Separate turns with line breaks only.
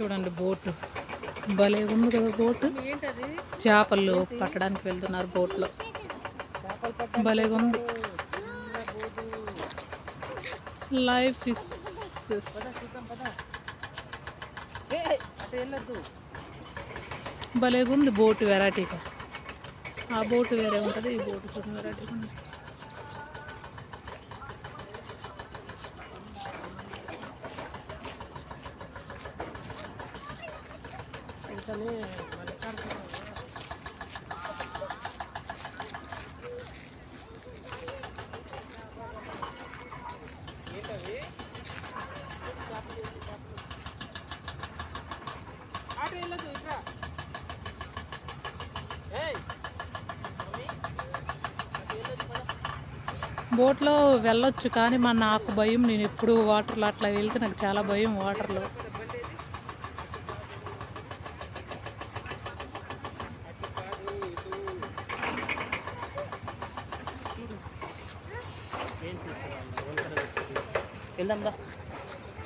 చూడండి బోటు భలే ఉంది కదా బోటు. చేపలు పట్టడానికి వెళ్తున్నారు బోట్లో. భలేగా ఉంది. లైఫ్ ఇస్ భలేగా ఉంది బోటు వెరైటీగా. ఆ బోటు వేరే ఉంటుంది, ఈ బోటు చూడండి వెరైటీగా ఉంది. బోట్లో వెళ్ళొచ్చు కానీ నాకు భయం. నేను ఎప్పుడు వాటర్లో అట్లా వెళ్తే నాకు చాలా భయం వాటర్లో.
వెళ్దాం.